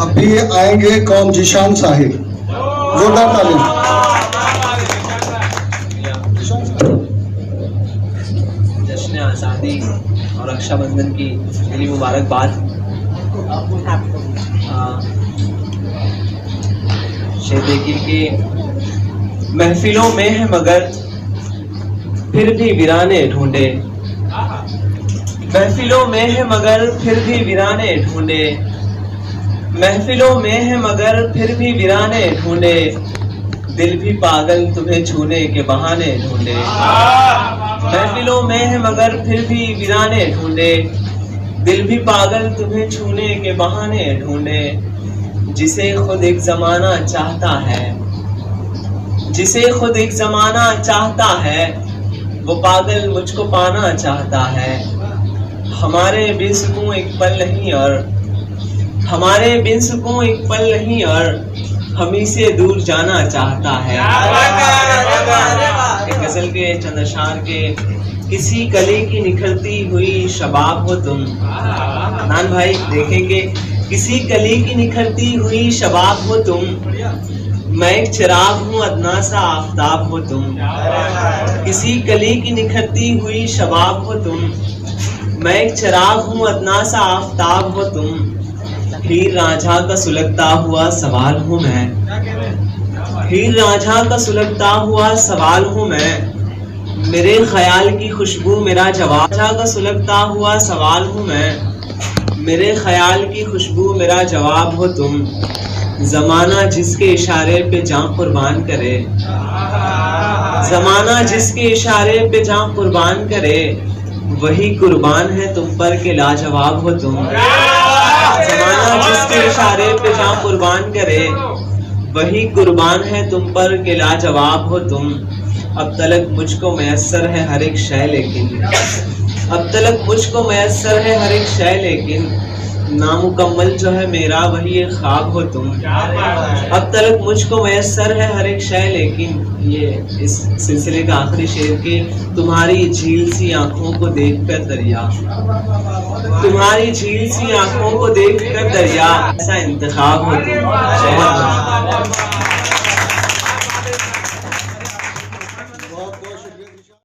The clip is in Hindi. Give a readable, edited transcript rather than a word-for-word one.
अभी आएंगे कौम जिशान साहिब, जोरदार तालीम। जश्न आज़ादी और रक्षाबंधन की दिली मुबारकबाद। शेर देखिए कि महफिलों में है मगर फिर भी वीराने ढूंढे, महफिलों में है मगर फिर भी वीराने ढूंढे, महफिलों में है मगर फिर भी वीराने ढूंढे, दिल भी पागल तुम्हें छूने के बहाने ढूंढे। महफिलों में है मगर फिर भी वीराने ढूंढे, दिल भी पागल तुम्हें छूने के बहाने ढूंढे। जिसे खुद एक जमाना चाहता है, जिसे खुद एक जमाना चाहता है, वो पागल मुझको पाना चाहता है। हमारे बेसुकूं एक पल नहीं और हमारे बेसुकूं एक पल नहीं और हम ही से दूर जाना चाहता है। एक गजल के चंद अशार के, किसी कली की निखरती हुई शबाब हो तुम। नान भाई देखेंगे, किसी कली की निखरती हुई शबाब हो तुम, मैं एक चिराग हूँ अदना सा आफताब हो तुम। किसी कली की निखरती हुई शबाब हो तुम, मैं एक चिराग हूँ अदना सा आफताब हो तुम। हीर रांझा का सुलगता हुआ सवाल हूँ मैं, हीर रांझा का सुलगता हुआ सवाल हूँ मैं, मेरे ख्याल की खुशबू मेरा जवाब। रांझा का सुलगता हुआ सवाल हूँ मैं, मेरे ख्याल की खुशबू मेरा जवाब हो तुम। जमाना जिसके इशारे पे जान कुर्बान करे, जमाना जिसके इशारे पे जान कुर्बान करे, वही कुर्बान है तुम पर के लाजवाब हो तुम। जमाना जिसके इशारे पे जान कुर्बान करे, वही कुर्बान है तुम पर के लाजवाब हो तुम। अब तलक मुझको मैसर है हर एक शय लेकिन, अब तलक मुझको मैसर है हर एक शय लेकिन, नामुकम्मल जो है मेरा वही एक ख्वाब हो तुम। अब तलक मुझको मैसर है हर एक शय लेकिन, ये इस सिलसिले का आखिरी शेर के, तुम्हारी झील सी आंखों को देख कर दरिया, तुम्हारी झील सी आंखों को देख कर दरिया, ऐसा इंतखाब हो तुम।